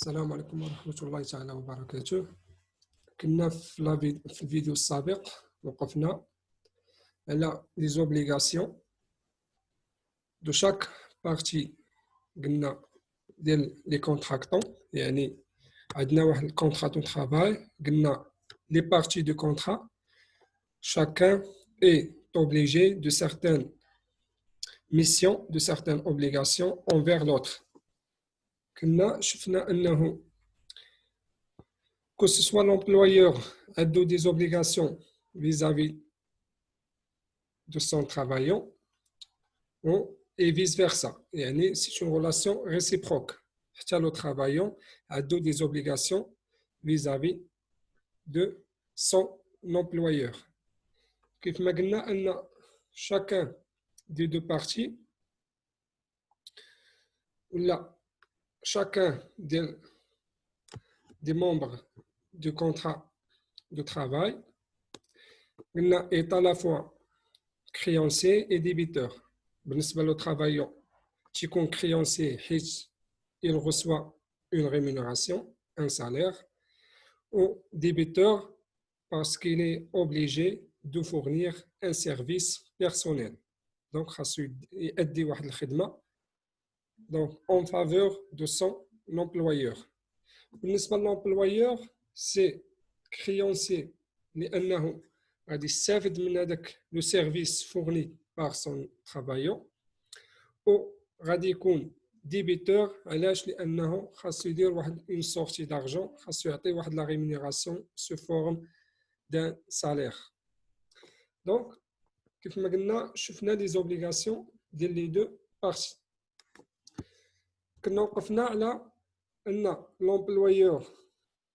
السلام عليكم ورحمة الله تعالى وبركاته. كنا في الفيديو السابق وقفنا على les obligations de chaque partie. قلنا ديال les contractants، يعني عندنا واحد الكونترا دو travail، قلنا les parties du contrat chacun est obligé de certaines missions, de certaines obligations envers l'autre. كنا شفنا أنه que ce soit l'employeur a des obligations vis-à-vis de son travaillant et vice-versa. C'est une relation réciproque. Le travaillant a des obligations vis-à-vis de son employeur. Comme maintenant, chacun des deux parties, chacun des membres du contrat de travail est à la fois créancier et débiteur. بالنسبة le travaillant, qui est créancier, il reçoit une rémunération, un salaire, ou débiteur parce qu'il est obligé de fournir un service personnel. Donc, il يأدي واحد الخدمة donc en faveur de son employeur. بالنسبة l'employeur, c'est créancier لأنه غادي يستافد من هذاك لو سيرفيس فورني بار سون travaillant، و غادي يكون ديبيتور علاش لأنه خاصو يدير واحد اون سورتي دارجون، خاصو يعطي واحد لا ريمونيراسيون سو فورم دان سالير. دونك كيف ما قلنا شفنا لي زوبليغاسيون ديال لي دو بارتي. كنا وقفنا على أن l'employeur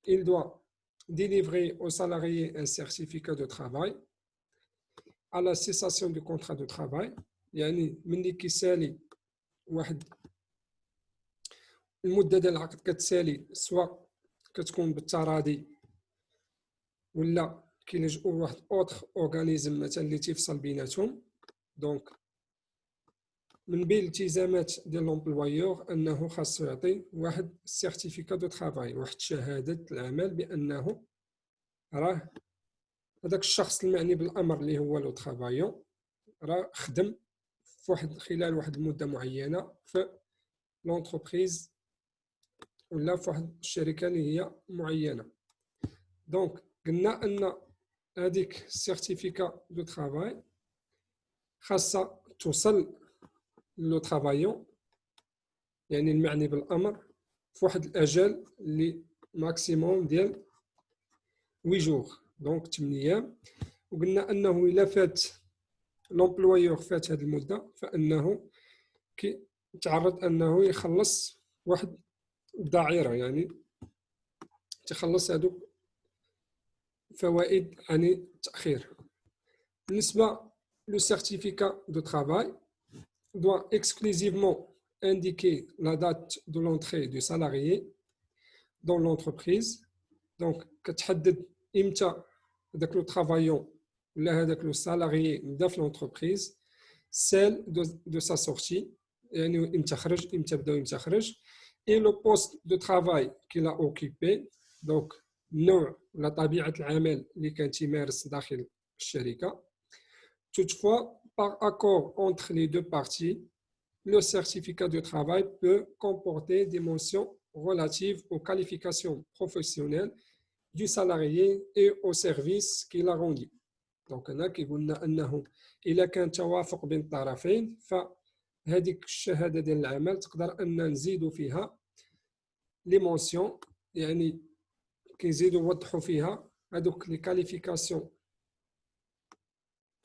il doit délivrer au salarié un certificat de travail à la cessation du contrat de travail. يعني ملي كيسالي واحد المدة ديال العقد كتسالي، سواء كتكون بالتراضي ولا كيلجؤوا واحد اوتر اورغانيزم مثلا اللي تيفصل بيناتهم. دونك من بين الالتزامات ديال لومبلويور انه خاصو يعطي واحد سيرتيفيكا دو ترافاي، واحد شهاده العمل بانه راه هذاك الشخص المعني بالامر اللي هو لو ترافايون راه خدم في خلال واحد المده معينه في لونتربريز ولا في واحد الشركه اللي هي معينه. دونك قلنا ان هذيك السيرتيفيكا دو ترافاي خاصها توصل لو ترافايون، يعني المعني بالامر، في واحد الاجل اللي ماكسيموم ديال 8 جوغ، دونك 8 ايام. وقلنا انه الا فات لومبلويور فات هذه المده فانه كيتعرض انه يخلص واحد الدائره، يعني تخلص هذوك فوائد عن التاخير. بالنسبه لو سيرتيفيكا دو ترافاي doit exclusivement indiquer la date de l'entrée du salarié dans l'entreprise. Donc كتحدد امتى داك لو ترافايون ولا هذاك لو سالاريي بدا في l'entreprise، celle de sa sortie، يعني امتى خرج، امتى بدا وامتى خرج، et le poste de travail qu'il a occupé، donc النوع ولا طبيعه العمل اللي كان تيمارس داخل الشركه. Toutefois, par accord entre les deux parties, le certificat de travail peut comporter des mentions relatives aux qualifications professionnelles du salarié et au service qu'il a rendu. Donc, هنا كيقولنا أنه إلا كان توافق بين الطرفين فهذيك الشهادة ديال العمل تقدر أن نزيدوا فيها لي مونسيون، يعني كيزيدوا يوضحوا فيها هذوك لي كاليفيكاسيون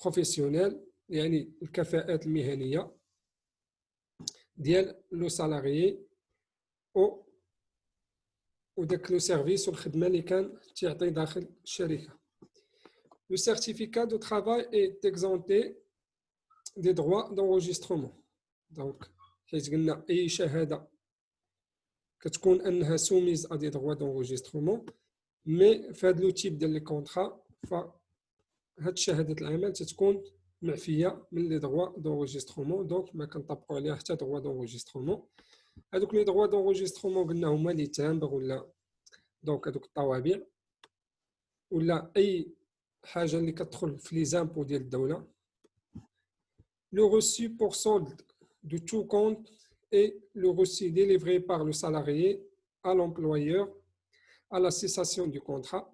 بروفيسيونيل، يعني الكفاءات المهنيه ديال لو سالاريي وداك لو سيرفيس والخدمه اللي كان تيعطي داخل الشركه. لو سيرتيفيكا دو ترافاي اي اكزونتي دي droits d'enregistrement. دونك حيت قلنا اي شهاده كتكون انها سوميز ا دي droits d'enregistrement، مي في هذا لو تيب ديال لي كونطرا هاد شهاده العمل تتكون معفيه من لي droits d'enregistrement، دونك ما كنطبقوا عليها حتى droits d'enregistrement. هذوك لي droits d'enregistrement قلنا هما لي تامبر ولا دونك هذوك الطوابع ولا اي حاجه اللي كتدخل في لي زامبو ديال الدوله. Le reçu pour solde de tout compte est le reçu délivré par le salarié à l'employeur à la cessation du contrat.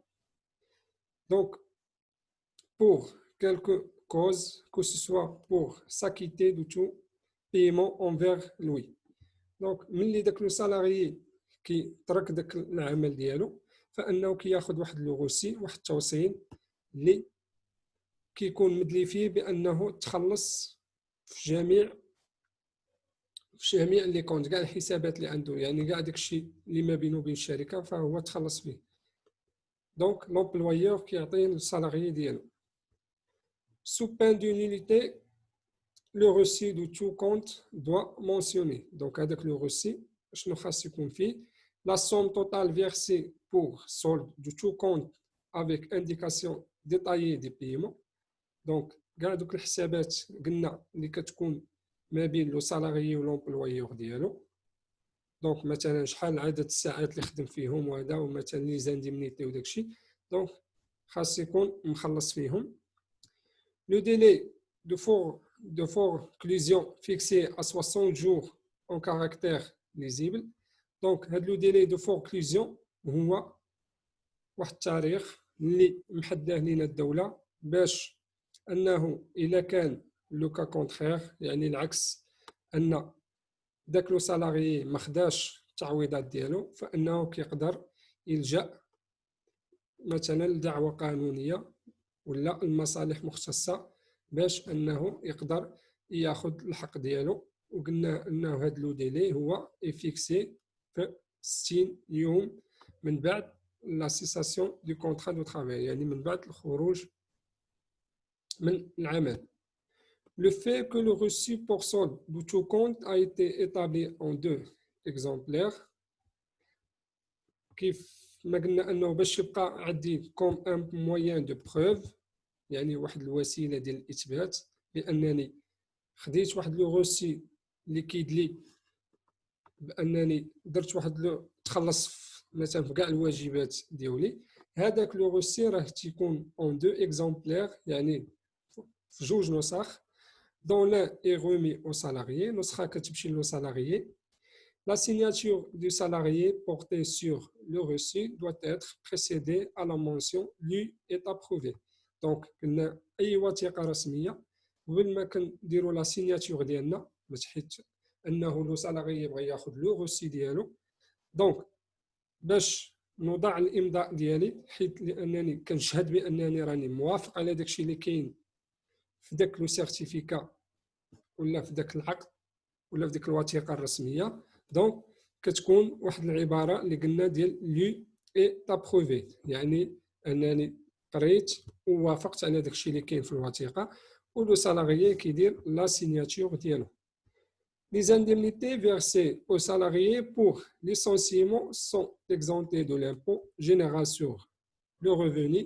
Donc, pour quelque cause, que ce soit pour s'acquitter de tout paiement envers lui. Donc, ملي داك لو سالاريي كيترك داك العمل ديالو فانه كياخذ واحد لو روسي، واحد التوصيل اللي كيكون مدلي فيه بانه تخلص في جميع لي كونت، كاع الحسابات اللي عنده، يعني كاع داكشي اللي ما بينه وبين الشركه فهو تخلص فيه. دونك لومبلويور كيعطي للسالاريي ديالو. Sous peine de nullité, le reçu de tout compte doit mentionner. Donc هذاك لو روسي شنو خاص يكون فيه؟ La somme totale versée pour solde de tout compte avec indication détaillée des paiements. Donc كاع دوك الحسابات قلنا اللي كتكون ما بين لو سالاريي و لومبلويور ديالو. دونك مثلا شحال عدد الساعات اللي خدم فيهم وهذا، ومثلا لي زانديمنيتي وداكشي، دونك خاص يكون مخلص فيهم. Le délai de forclusion fixé à 60 jours en caractère lisible. Donc هاد لو ديلي دو فوركلوزيون هو واحد التاريخ اللي محداه لينا الدوله باش انه الا كان لو كا كونترير، يعني العكس، ان داك لو سالاريي ما خداش التعويضات ديالو، فانه كيقدر يلجا مثلا لدعوه قانونيه ولا المصالح مختصه باش انه يقدر ياخذ الحق ديالو. وقلنا انه هاد لو ديلي هو فيكسي في 60 يوم من بعد لا سيساسيون دو كونترا دو ترافاي، يعني من بعد الخروج من العمل. Le fait que le reçu pour solde de tout compte a été établi en 2 exemplaires. كيف ما قلنا انه باش يبقى عندي كوم ان موين دو بروف، يعني واحد الوسيله ديال الاثبات بانني خديت واحد لو روسي اللي كيدلي بانني درت واحد لو تخلص مثلا في كاع الواجبات ديالي. هذاك لو روسي راه تيكون اون 2 اكزومبلير، يعني في جوج نسخ. دون لان اي رومي او سالاريي، نسخه كتمشي لو سالاريي. La signature du salarié portée sur le reçu doit être précédée à la mention lu est approuvé. Donc قلنا اي وثيقه رسميه قبل ما كنديروا لا سيناتور ديالنا باش حيت انه لو سالاري بغى ياخذ لو روسي ديالو. دونك باش نوضع الامضاء ديالي حيت لانني كنشهد بانني راني موافق على داكشي اللي كاين في داك لو سيرتيفيكا ولا في داك العقد ولا في ديك الوثيقه الرسميه. دونك كتكون واحد العباره اللي قلنا ديال لي اي ابروفي، يعني انني قريت ووافقت على داكشي اللي كاين في الوثيقه، ولو سالاريي كيدير لا سيناتور ديالو. Les indemnités versées aux salariés pour licenciement sont exemptées de l'impôt général sur le revenu,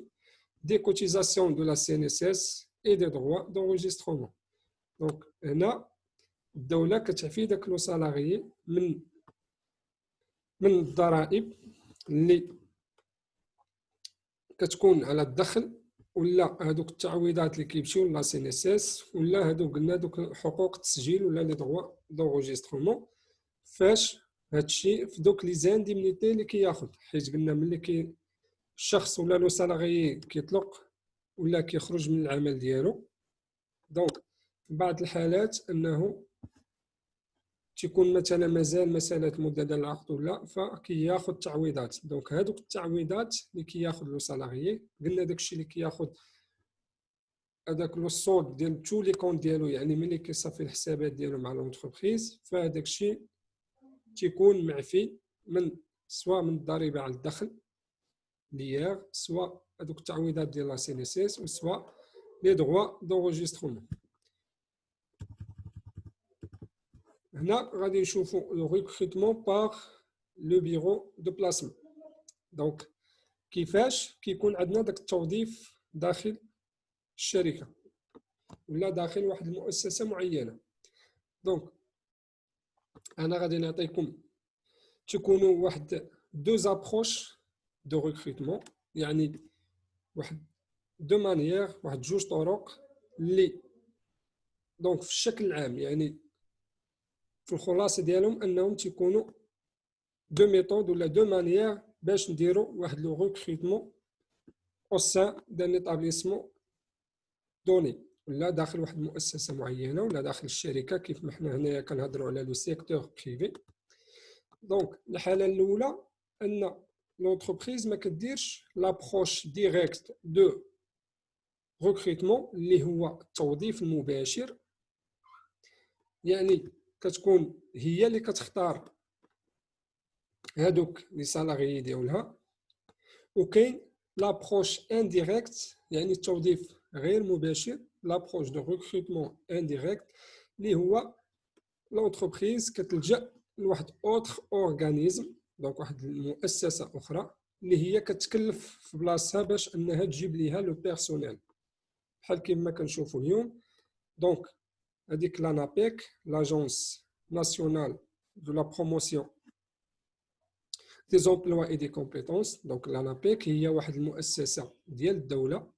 des cotisations de la CNSS et des droits d'enregistrement. Donc هنا الدولة كتعفي داك لو سالاريي من الضرائب اللي كتكون على الدخل ولا هذوك التعويضات اللي كيمشيو لا سي ان اس اس ولا هذوك قلنا دوك حقوق التسجيل ولا لي دروا دونجسترومون. فاش هادشي في دوك لي زانديمنيتي اللي كياخذ، حيت قلنا ملي كي الشخص ولا لو سالاريي كيطلق ولا كيخرج من العمل ديالو، دونك في بعض الحالات انه تيكون مثلا مازال مساله مده ديال العقد ولا فكياخذ تعويضات. دونك هذوك التعويضات اللي كياخذ لو سالاريي قلنا داكشي اللي كياخذ هذاك لو صود ديال تو لي كونت ديالو، يعني ملي كيصافي الحسابات ديالو مع لونتربريز، فهذاك الشيء تيكون معفي من سواء من الضريبه على الدخل ليير، سواء هذوك التعويضات ديال لا سي ان اس اس، وسواء لي دروا دونجسترومون. هنا غادي نشوفوا لو ريكروتمون باغ لو بيرو دو بلاسمون. دونك كيفاش كيكون عندنا داك التوظيف داخل الشركه ولا داخل واحد المؤسسه معينه. دونك انا غادي نعطيكم تكونوا واحد دو ابروش دو ريكروتمون، يعني واحد دو مانيير، واحد جوج طرق اللي دونك في الشكل العام، يعني في الخلاصه ديالهم انهم تيكونوا دو ميثود ولا دو مانيير باش نديروا واحد لو ريكروتمون او سان دان ايتابليسمون دوني، ولا داخل واحد المؤسسه معينه، ولا داخل الشركه كيف ما حنا هنايا كنهضروا على لو سيكتور بريفي. دونك الحاله الاولى ان لونتربريز ما كديرش لابروش ديريكت دو ريكروتمون اللي هو التوظيف المباشر، يعني كتكون هي اللي كتختار هادوك لي سالاريي ديالها. وكاين لابروش انديريكت يعني التوظيف غير مباشر، لابروش دو ريكروتمون انديريكت اللي هو لونتربريز كتلجا لواحد اوتر اورغانيزم، دونك واحد المؤسسه اخرى اللي هي كتكلف في بلاصتها باش انها تجيب ليها لو بيرسونيل، بحال كيما كنشوفوا اليوم. دونك هذيك لانابيك لاجونس ناسيونال دو لا بروموسيون دي زومبلوا اي دي كومبيتونس، دونك لانابيك هي واحد المؤسسه ديال الدوله،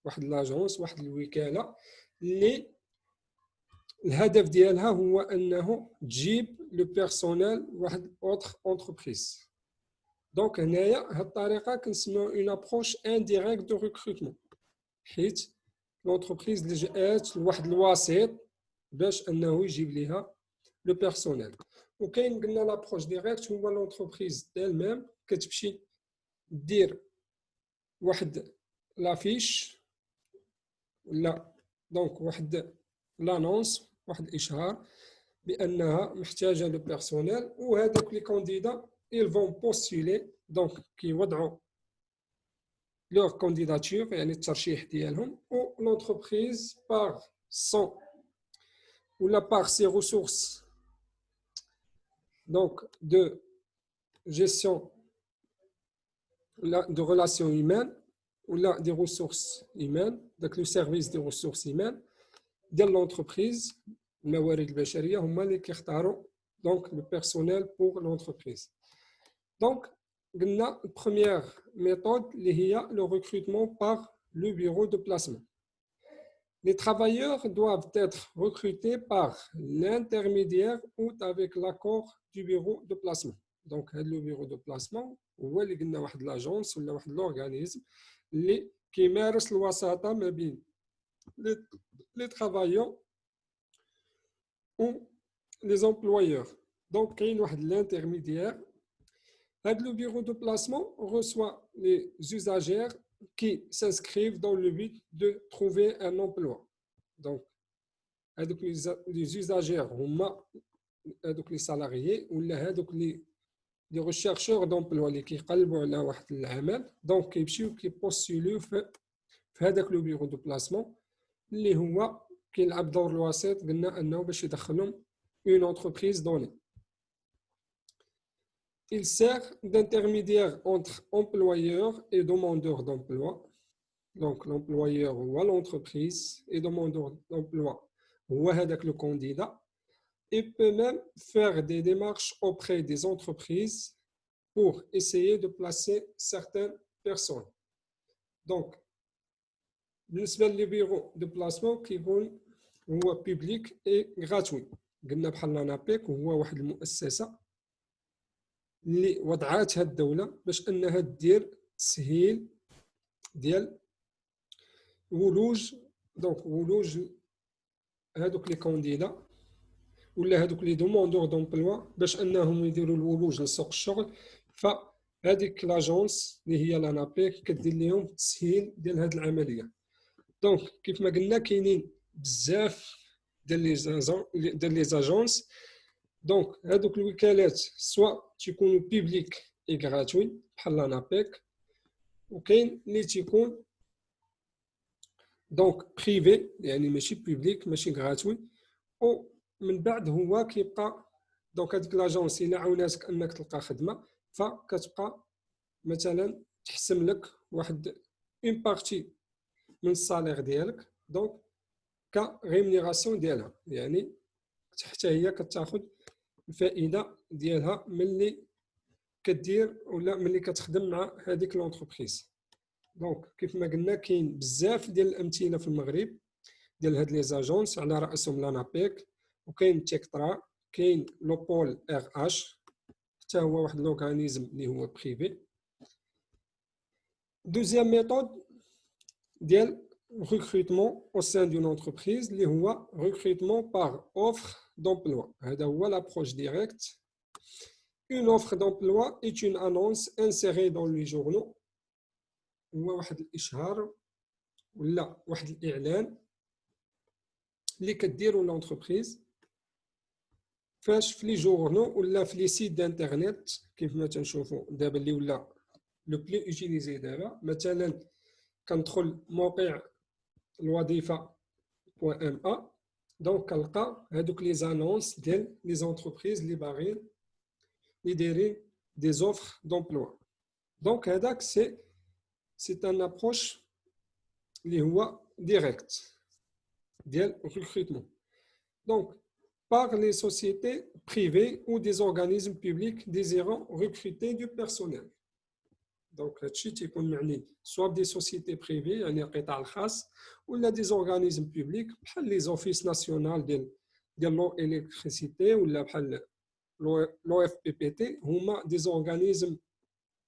واحد لاجونس، واحد الوكاله اللي الهدف ديالها هو انه تجيب لو بيرسونيل واحد اوتر اونتربريز. دونك هنايا هاد الطريقه كنسميو اون ابروش انديريكت دو ريكروتمون، حيت لونتربريز لجات لواحد الوسيط باش انه يجيب ليها لو بيرسونيل. وكاين قلنا لابروش ديريكت هو لونتربريز ديال ميم كتمشي دير واحد لافيش ولا دونك واحد لانونس، واحد الاشهار بانها محتاجه لو بيرسونيل، وهذوك لي كانديدا ils vont postuler، دونك كيوضعوا leur candidature يعني الترشيح ديالهم، و l'entreprise par son ou par ses ressources donc de gestion de relations humaines ou là des ressources humaines، donc le service des ressources humaines ديال l'entreprise الموارد البشريه هما اللي كيختاروا donc le personnel pour l'entreprise. Donc قلنا première méthode اللي هي le recrutement par le bureau de placement. Les travailleurs doivent être recrutés par l'intermédiaire ou avec l'accord du bureau de placement. Donc le bureau de placement هو اللي قلنا واحد لاجونس ولا واحد لورغانيزم اللي كيمارس الوساطه ما بين les travailleurs ou les employeurs. Donc كاين واحد l'intermédiaire. Le bureau de placement reçoit les usagers qui s'inscrivent dans le but de trouver un emploi. Donc, les usagers sont les salariés ou les rechercheurs d'emploi qui يقلبوا على واحد العمل. Donc, كيمشيو كيبوستوليو في هذاك لو بيرو دو بلاسمون اللي هو كيلعب دور الوسيط، قلنا انه باش يدخلهم une entreprise donnée. Il sert d'intermédiaire entre employeurs et demandeurs d'emploi. Donc l'employeur ou l'entreprise et demandeur d'emploi ou le candidat. Il peut même faire des démarches auprès des entreprises pour essayer de placer certaines personnes. Donc, le bureau de placement qui est public et gratuit. قلنا بحال لانابيك هو واحد المؤسسة اللي وضعاتها الدولة باش انها دير تسهيل ديال ولوج، دونك ولوج هادوك لي كانديدا ولا هادوك لي دوموندور دومبلوا باش انهم يديروا الولوج لسوق الشغل. فهاديك لاجونس اللي هي لانابيك كدير لهم التسهيل ديال هاد العمليه. دونك كيف ما قلنا كاينين بزاف ديال لي زاجونس. دونك هادوك الوكالات سواء تيكونوا بيبليك اي غراتوي بحال لانابيك، وكاين اللي تيكون دونك بريفي يعني ماشي بيبليك ماشي غراتوي. ومن بعد هو كيبقى دونك هذيك لاجونس الا عاوناتك انك تلقى خدمه فكتبقى مثلا تحسم لك واحد اون بارتي من الصالير ديالك دونك كريمونيراسيون ديالها، يعني حتى هي كتاخذ الفائده ديالها ملي كدير ولا ملي كتخدم مع هذيك لونتربريز. دونك كيف ما قلنا كاين بزاف ديال الامثله في المغرب ديال هاد لي زاجونس على راسهم لانابيك، وكاين تيكترا، كاين لوبول ار اش حتى هو واحد لورغانيزم اللي هو بريفي. دوزيام ميثود ديال recrutement au sein d'une entreprise اللي هو recrutement par offre d'emploi. هذا هو l'approche directe. Une offre d'emploi est une annonce insérée dans les journaux. هو واحد الاشهار ولا واحد الاعلان اللي كديروا لونتربريز فاش في لي جورنو ولا في لي سيت دانترنت كيف ما تنشوفوا دابا اللي ولا لو بلو يوتيليزي دابا. مثلا كندخل موقع الوظيفه .ma دونك كنلقى هذوك لي زانونس ديال لي زونتربريز اللي باغيين اللي دايرين دي زوفر دومبلوا. دونك هذاك سي ان ابروش اللي هو ديريكت ديال recrutement. Donc par les sociétés privées ou des organismes publics désirant recruter du personnel. Donc هادشي تيكون معني soit des sociétés privées يعني القطاع الخاص ولا des organismes publics بحال لي زوفيس ناسيونال ديال لو الكتريسيتي ولا بحال لو اف بي بي تي هما دي زورغانيزم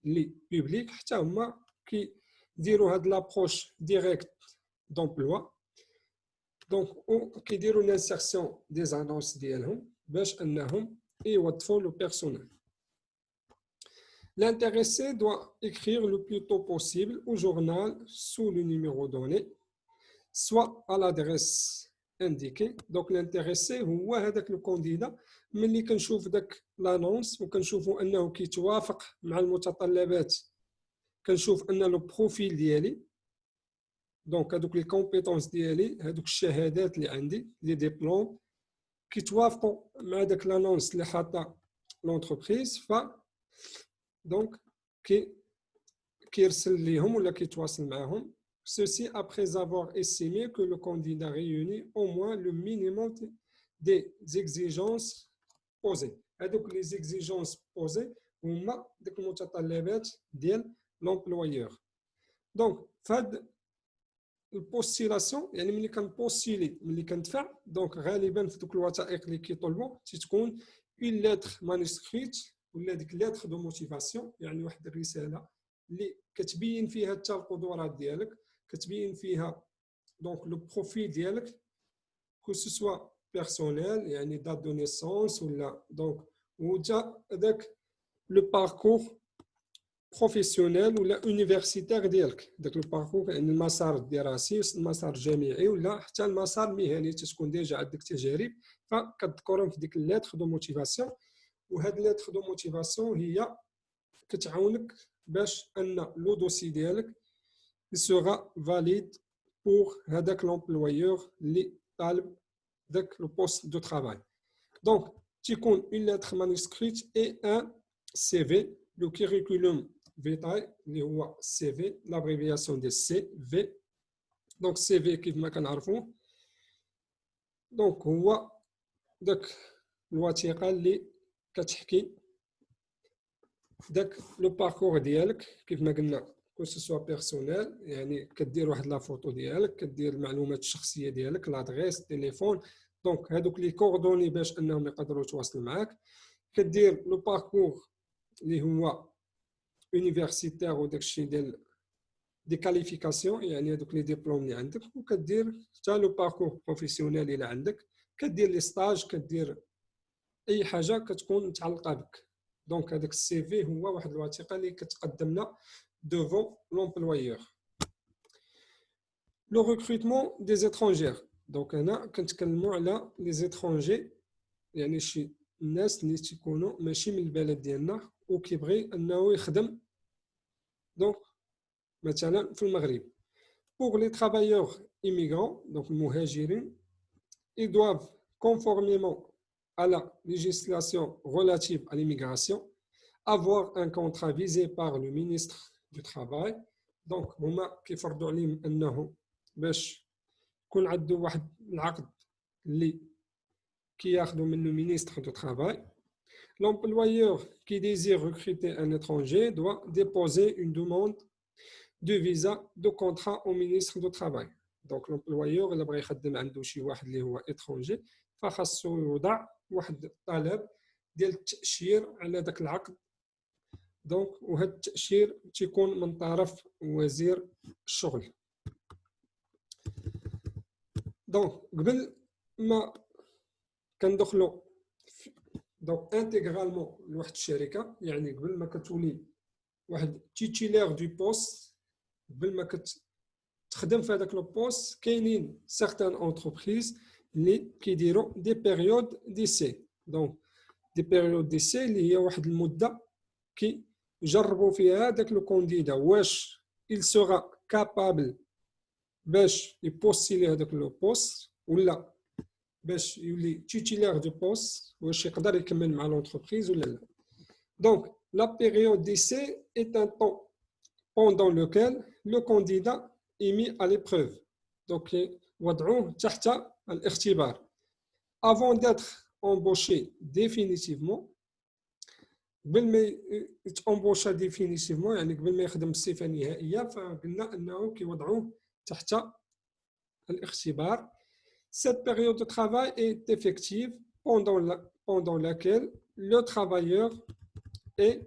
لي بوبليك حتى هما كيديروا هاد لابروش ديريكت دومبلوا. دونك كيديروا لانسيرسيون دي زانونس ديالهم باش انهم يوظفوا لو بيرسونيل. L'intéressé doit écrire le plus tôt possible au journal sous le numéro donné, soit à l'adresse indiquée. Donc l'intéressé هو هذاك لو كانديدا ملي كنشوف داك لانونس وكنشوفوا انه كيتوافق مع المتطلبات، كنشوف ان لو بروفيل ديالي دونك هذوك لي كومبيتونس ديالي هذوك الشهادات اللي عندي لي ديبلوم كيتوافقوا مع داك لانونس اللي حاطه لونتربريز. ف دونك كيرسل ليهم ولا كيتواصل معاهم. Ceci après avoir estimé que le candidat réunit au moins le minimum des exigences posées. هذوك les exigences posées هما ديك المتطلبات ديال l'employeur. Donc فهاد البوستيلاسيون يعني ملي كنبوستيلي ملي كندفع دونك غالبا في دوك الوثائق اللي كيطلبوا تتكون اون لتر مانuscrite ولا ديك لتر دو موتيفاسيون يعني واحد الرساله اللي كتبين فيها حتى القدرات ديالك، كتبين فيها دونك لو بروفيل ديالك كو سو سوا بيرسونيل يعني دات دو نيسونس ولا دونك وتا داك لو باركور بروفيسيونيل ولا يونيفرسيتير ديالك، داك الباركور يعني المسار الدراسي المسار الجامعي ولا حتى المسار المهني تتكون ديجا عندك تجارب فكتذكرهم في ديك الليتر دو موتيفاسيون. وهاد الليتر دو موتيفاسيون هي كتعاونك باش ان لو دوسي ديالك سيغا فاليد بور هذاك لومبلويور اللي طالب داك لو بوست دو ترافاي. دونك تيكون اون ليتر مانuscrite اي ان سي في لو كيريكولوم فيتاي اللي هو سي في لابريفياسيون ديال سي في. دونك سي في كيف ما كنعرفوا دونك هو داك الوثيقه اللي كتحكي داك لو باركور ديالك كيف ما قلنا كو سوا بيرسونيل يعني كدير واحد لا فوتو ديالك، كدير المعلومات الشخصيه ديالك لادريس التليفون دونك هادوك لي كوردوني باش انهم يقدروا يتواصلوا معاك، كدير لو باركور اللي هو يونيفرسيتير وداك الشيء ديال دي كاليفيكاسيون يعني هذوك لي ديبلوم اللي عندك، وكدير حتى لو باركور بروفيسيونيل اللي عندك، كدير لي ستاج، كدير اي حاجه كتكون متعلقه بك. دونك هذاك السي في هو واحد الوثيقه اللي كتقدمنا devant l'employeur. Le recrutement des étrangers. Donc هنا كنتكلموا على لي زيترونجي يعني شي الناس اللي تيكونوا ماشي من البلد ديالنا وكيبغي انه يخدم دونك مثلا في المغرب. Pour les travailleurs immigrants donc المهاجرين ils doivent conformément à la législation relative à l'immigration avoir un contrat visé par le ministre du travail. دونك هما كيفرضوا عليهم انه باش يكون عنده واحد العقد اللي كياخذوا منه مينيستر دو ترافاي l'employeur qui désire recruter un étranger doit déposer une demande de visa de contrat au ministre du Travail. Donc l'employeur اللي بغى يخدم عنده شي واحد اللي هو étranger فخاصو يوضع واحد الطلب ديال التأشير على ذاك العقد. دونك وهذا التأشير تيكون من طرف وزير الشغل. دونك قبل ما كندخلوا دونك انتيغرالمون لواحد الشركه، يعني قبل ما كتولي واحد تيتيلير دو بوست، قبل ما كتخدم في هذاك لو بوست، كاينين سيغتان اونتربريز اللي كيديروا دي بيريود ديسي. دونك دي بيريود ديسي اللي هي واحد المده كيجربوا فيها هذاك لو كونديدا واش il sera capable باش يبوستيلي هذاك لو بوست ولا باش يولي تيتيلير دو بوست، واش يقدر يكمل مع لونتربريز ولا لا. دونك لا بيريود ديسي est un temps pendant lequel le candidat est mis à l'épreuve. Donc وضعوه تحت الاختبار. Avant d'être embauché définitivement، قبل ما يتامبوشا ديفينيتيفمون يعني قبل ما يخدم بصفه نهائيه، فقلنا انه كيوضعوه تحت الاختبار. Cette période de travail est effective pendant laquelle le travailleur est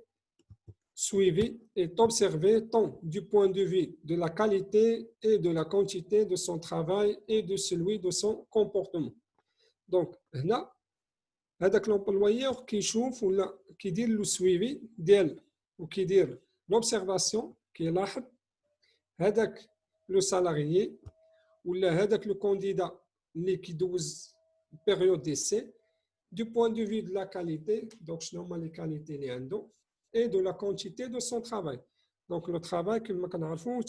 suivi et observé tant du point de vue de la qualité et de la quantité de son travail et de celui de son comportement. Donc, هنا هذاك l'employeur كيشوف ولا كيدير لو سويفي ديال وكيدير لوبسيرفاسيون، كيلاحظ هذاك لو سالاريي ولا هذاك لو كونديدا اللي كيدوز بيريود ديسي du point de vue de la qualité. Donc شنو هما لي كاليتي اللي عنده et de la quantité de son travail. Donc le travail كما كنعرفوا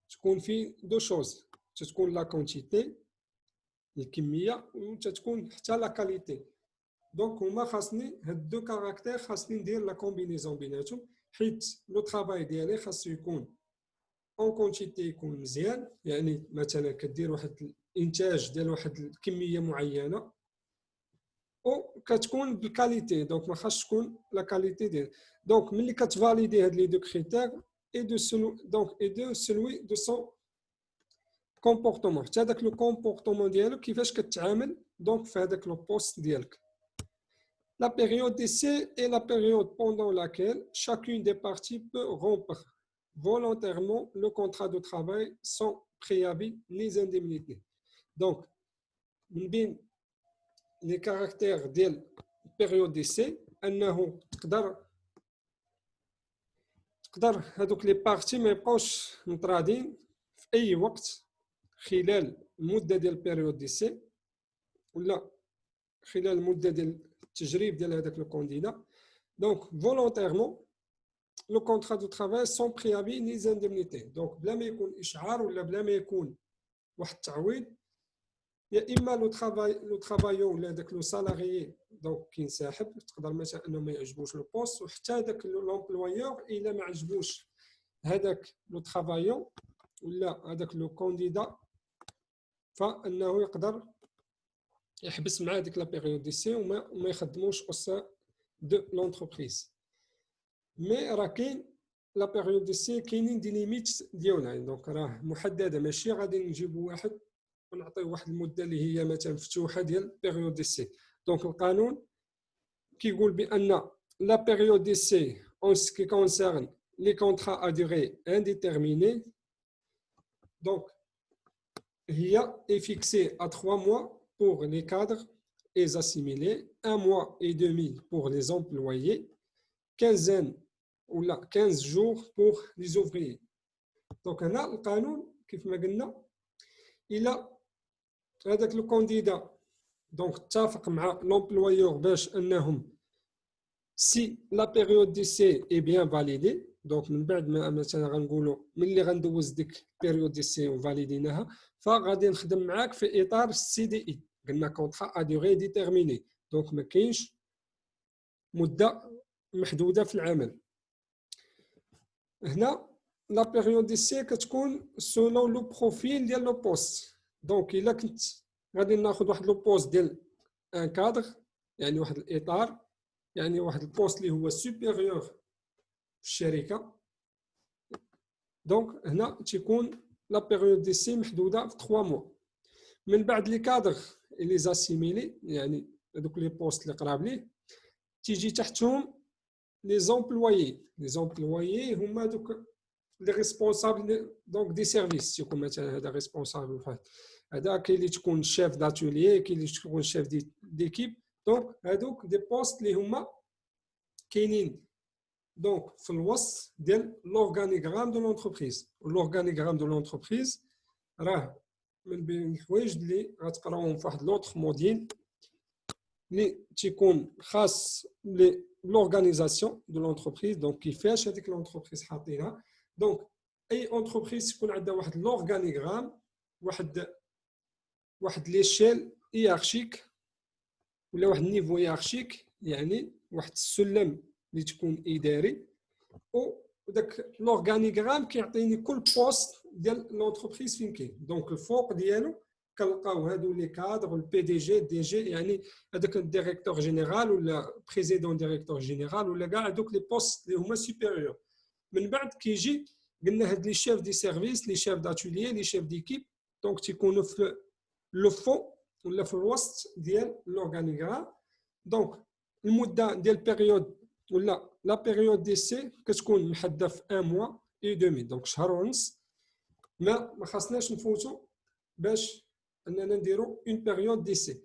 تكون فيه دو شوز، تكون لا كونتيتي الكميه وتتكون حتى لا كاليتي. دونك هما خاصني هاد دو كاركتير خاصني ندير لا كومبينيزون بيناتهم، حيت لو طرافاي ديالي خاصو يكون اون كونتيتي يكون مزيان، يعني مثلا كدير واحد الانتاج ديال واحد الكميه معينه او كتكون بالكاليتي. دونك ما خاصش تكون لا كاليتي ديال. دونك ملي كتفاليدي هاد لي دو كريتير اي دو سلو دونك اي دو سلوي دو سون كومبورتمون، حتى داك لو كومبورتمون ديالو كيفاش كتعامل دونك في هذاك لو بوست ديالك. La période d'essai est la période pendant laquelle chacune des parties peut rompre volontairement le contrat de travail sans préavis ni indemnité. Donc, من بين les caractères ديال période d'essai أنه تقدر هذوك لي بارتي ما يبقاوش مطرادين في أي وقت خلال المدة ديال période d'essai ولا خلال المدة ديال التجريب ديال هذاك لو كونديدا. دونك فولونتيرمون لو كونترا دو ترافاي سون بريافي ني زاندمنيتي. دونك بلا ما يكون اشعار ولا بلا ما يكون واحد التعويض، يا اما لو ترافايو ولا داك لو سالاريي دونك كينسحب، تقدر مثلا انه ما يعجبوش لو بوست، وحتى داك لومبلويور الا ما عجبوش هذاك لو ترافايو ولا هذاك لو كونديدا فانه يقدر يحبس مع ديك لا بيريود ديسي وما يخدموش او سان دو لونتربريز. مي راه كاين لا بيريود ديسي كاينين دي ليميت ديالها، دونك راه محدده، ماشي غادي نجيبوا واحد ونعطيه واحد المده اللي هي مثلا مفتوحه ديال بيريود ديسي. دونك القانون كيقول بان لا بيريود ديسي اون سكي كونسيرن لي كونترا ا دوري انديتيرميني دونك هي est fixée à 3 mois pour les cadres et assimilés, 1 mois et demi pour les employés, 15 jours pour les ouvriers. Donc هنا القانون كيف ما قلنا الى هذاك لو كونديدا دونك اتفق مع لومبلويور باش انهم سي لا بيريود ديسي اي بيان فاليدي، دونك من بعد ما مثلا غنقولوا ملي غندوز ديك بيريود ديسي وفاليديناها فغادي نخدم معاك في اطار السي دي اي، قلنا كونطرا ا ديغي ديتيرميني، دونك ما كاينش مده محدوده في العمل. هنا لا بيريود ديسي كتكون سولون لو بروفيل ديال لو بوست. دونك الا كنت غادي ناخذ واحد لو بوست ديال ان كادر يعني واحد الاطار، يعني واحد البوست اللي هو سوبيريور في الشركه. دونك هنا تيكون لا بيريود ديسي محدوده في 3 موا. من بعد لي كادر لي زاسيميلي، يعني هذوك لي بوست اللي قراب ليه، تيجي تحتهم لي زومبلويي هما دوك لي ريسبونسابل دونك دي سيرفيس. تيكون مثلا هذا ريسبونسابل فهاد، هذا كاين اللي تكون شيف داتوليي، كاين اللي تكون شيف ديكيب. دونك هذوك دي بوست اللي هما كاينين دونك في الوسط ديال لورغانيغرام دو لونتربريز. لورغانيغرام دو لونتربريز راه من بين الحوايج اللي غتقراوهم في واحد لوطخ موديل اللي تيكون خاص لورغانيزاسيون دو لونتربريز. دونك كيفاش هذيك لونتربريز حاطينها. دونك اي اونتربريز تكون عندها واحد لورغانيغرام، واحد ليشيل هيرارشيك ولا واحد النيفو هيرارشيك، يعني واحد السلم اللي تكون اداري. وداك لورغانيغرام كيعطيني كل بوست ديال لونتربريز فين كاين. دونك الفوق ديالو كنلقاو هادو لي كادر والبي دي جي دي جي، يعني هذاك الديريكتور جينيرال ولا بريزيدون ديريكتور جينيرال ولا كاع هذوك لي بوست اللي هما سوبيريور. من بعد كيجي قلنا هاد لي شيف دي سيرفيس، لي شيف داتوليي، لي شيف ديكيب. دونك تيكونوا في لو فون ولا في الوسط ديال لورغانيغرام. دونك المده ديال بيريود ولا لا بيريود ديسي كتكون محدده في 1 موا اي دومي، دونك شهر ونص. ما خاصناش نفوتوا باش اننا نديروا اون بيريود ديسي.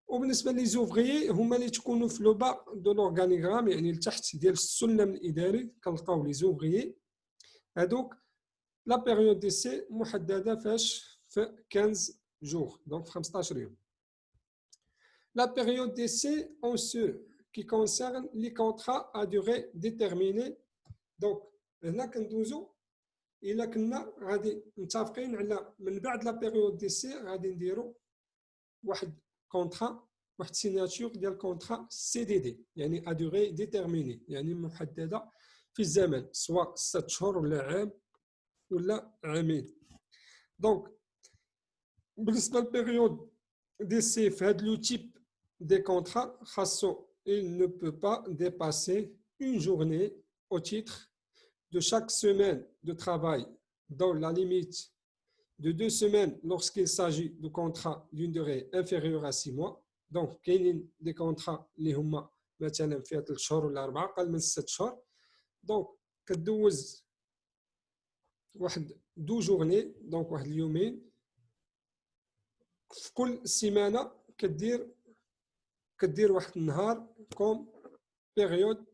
وبالنسبه لي زوفغيي هما اللي تكونوا في لو با دو لورغانيغرام، يعني لتحت ديال السلم الاداري كنلقاو لي زوفغيي. هادوك لا بيريود ديسي محدده فاش في 15 جور، دونك 15 يوم. La période d'essai en ce qui concerne les contrats à durée déterminée. Donc, هنا كندوزو إلا كنا غادي متفقين على من بعد لا بيريود ديسي غادي نديرو واحد كونترا، واحد سيناتور ديال كونترا سي دي دي، يعني à durée déterminée، يعني محددة في الزمن، سواء 6 شهور ولا عام ولا عامين. دونك بالنسبة للبيريود ديسي في هاد لو تيب des contrats, il ne peut pas dépasser une journée au titre de chaque semaine de travail dans la limite de 2 semaines lorsqu'il s'agit de contrats d'une durée inférieure à 6 mois. Donc, il y a des contrats qui sont مثلا في 3 شهور ولا 4 أقل من 6 شهور. Donc, كدوز واحد 2 journées، donc واحد اليومين في كل سيمانة كدير واحد النهار كوم بيريود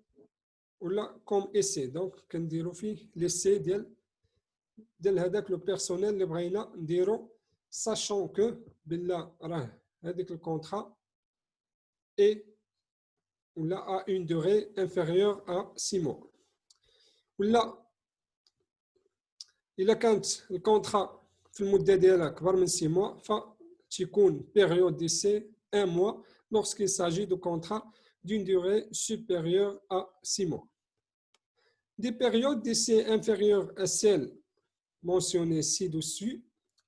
ولا كوم ايسي. دونك كنديرو فيه ليسي ديال هذاك لو بيرسونيل اللي بغينا نديرو، ساشون كو بلا راه هذيك الكونترا اي ولا ا اون دوغي انفيريور ا 6 موا. ولا الا كانت الكونترا في المده ديالها كبر من 6 موا فتيكون بيريود ديسي 1 mois lorsqu'il s'agit de contrats d'une durée supérieure à 6 mois. Des périodes d'essai inférieures à celles mentionnées ci-dessus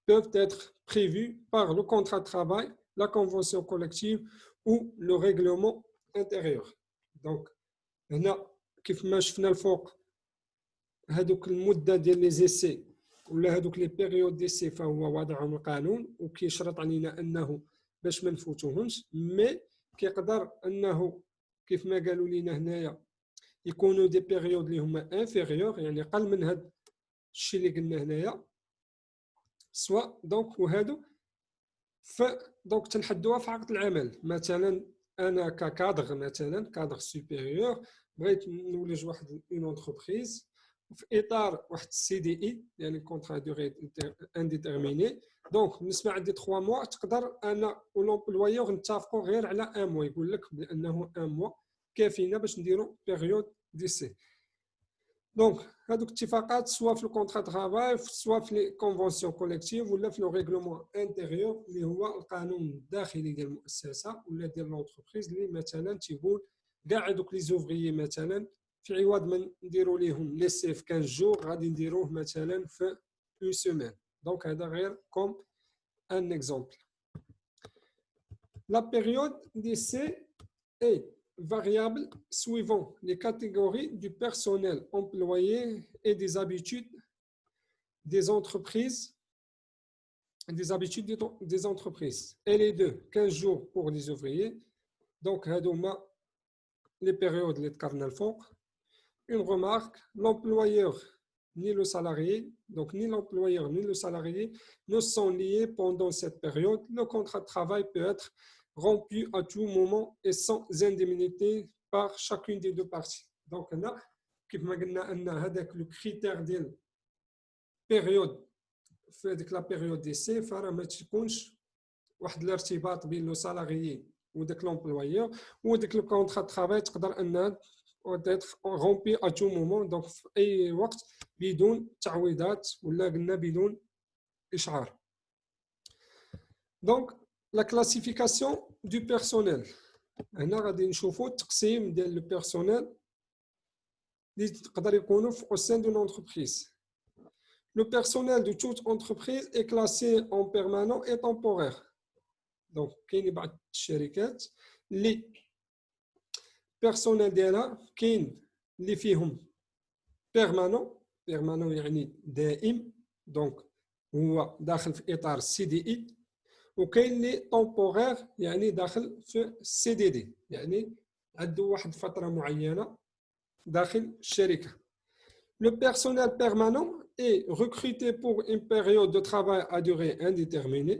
peuvent être prévues par le contrat de travail, la convention collective ou le règlement intérieur. Donc, هنا كيف ما شفنا الفوق هذوك المدة ديال لي زيسي ولا هذوك لي بيريود ديسي فهو وضعهم القانون وكيشرط علينا انه باش ما نفوتوهمش. مي كيقدر انه كيف ما قالوا لينا هنايا يكونوا دي بيريود اللي هما انفيريور، يعني اقل من هذا الشيء اللي قلنا هنايا سواء. دونك وهادو دونك تنحدوها في عقد العمل. مثلا انا ككادر، مثلا كادر سوبيريور بغيت نولج واحد اون اونتربريز في اطار واحد السي دي اي، يعني كونترا دوري انديتيرميني. دونك بالنسبه عندي 3 موا تقدر انا ولومبلويور نتفقوا غير على 1 موا، يقول لك بانه 1 موا كافينا باش نديروا بيريود ديسي. دونك هذوك الاتفاقات سواء في الكونترا ترافاي سواء في لي كونفونسيون كوليكتيف ولا في لو ريغلومون انتيريور اللي هو القانون الداخلي ديال المؤسسه ولا ديال لونتربريز، اللي مثلا تيقول كاع هذوك لي زوفريي مثلا في عوض ما نديروا ليهم ليسي في 15 جور غادي نديروه مثلا في اون سيمين. دونك هذا غير كوم ان اكزومبل. لا بيريود ديسي et variable suivant les catégories du personnel employé et des habitudes des entreprises. Des habitudes des entreprises. Et les deux, 15 jours pour les ouvriers. Donc, les périodes les carnal font. Une remarque, l'employeur ni le salarié, donc ni l'employeur ni le salarié ne sont liés pendant cette période. Le contrat de travail peut être rompu à tout moment et sans indemnité par chacune des deux parties. Donc, là, le critère de période في هذيك لا بيريود دي سي فراه ما تكونش واحد الارتباط بين لو سالاريي وداك لومبلويور وداك لو كونطرا ترافاي تقدر انها تيتر رومبي ا تو مومون دونك في اي وقت بدون تعويضات ولا قلنا بدون اشعار. دونك لا كلاسيفيكاسيون دو بيرسونيل هنا غادي نشوفوا التقسيم ديال لو بيرسونيل اللي تقدر يكونوا في او سين دون انتربريز. Le personnel de toute entreprise est classé en permanent et temporaire. Donc, il y a des شركات اللي personnel ديالها كاين اللي فيهم permanent يعني دائم دونك هو داخل في اطار السي دي اي وكاين اللي temporaire يعني داخل في السي دي دي يعني عنده واحد فتره معينه داخل الشركه. Le personnel permanent est recruté pour une période de travail à durée indéterminée.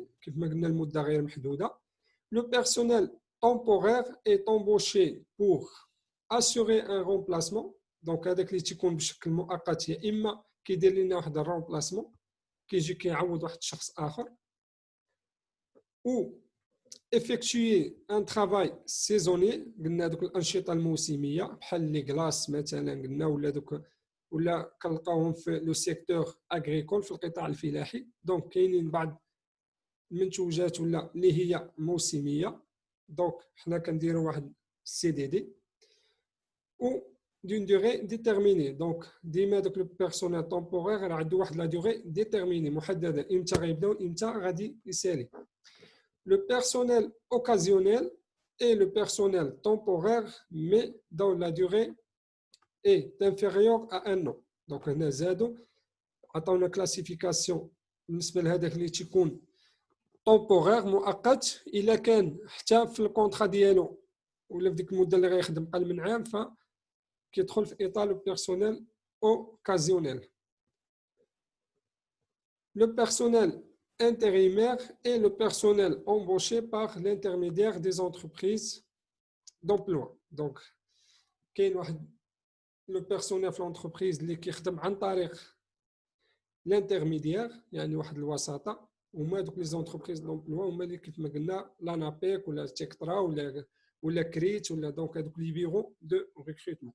Le personnel temporaire est embauché pour assurer un remplacement. Donc, avec les تيكون بشكل مؤقت يا إما كيدير لنا واحد الرomplacement كيجي كيعوض واحد الشخص آخر. Ou effectuer un travail saisonnier. قلنا دوك الأنشطة الموسمية بحال لي كلاص مثلا قلنا ولا دوك ولا كنلقاوهم في لو سيكتور اغريكول في القطاع الفلاحي. دونك كاينين بعض المنتوجات ولا اللي هي موسميه دونك حنا كنديروا واحد سي دي دي او دون دوري ديتيرميني. دونك ديما داك لو بيرسونيل طومبورير راه عنده واحد لا دوري ديتيرميني محدده امتى غيبداو امتى غادي يسالي. لو بيرسونيل اوكازيونيل et le personnel temporaire mais dans la durée est inférieur à un an. Donc هنا زادوا عطاونا كلاسيفيكاسيون بالنسبه لهذاك اللي تيكون طومبورير مؤقت الا كان حتى في الكونطرا ديالو ولا في ديك المده اللي غيخدم اقل من عام فكيدخل في اطار لو بيرسونيل اوكازيونيل. Le personnel intérimaire est le personnel embauché par l'intermédiaire des entreprises d'emploi. Donc كاين واحد لو بيرسونيل في لونتربريز اللي كيخدم عن طريق الانترميديير يعني واحد الوساطه هما دوك لي زونتربريز لومبلوا هما اللي كيف ما قلنا لانابيك ولا تيكترا ولا كريت ولا دونك هذوك لي بيرو دو ريكروتمون.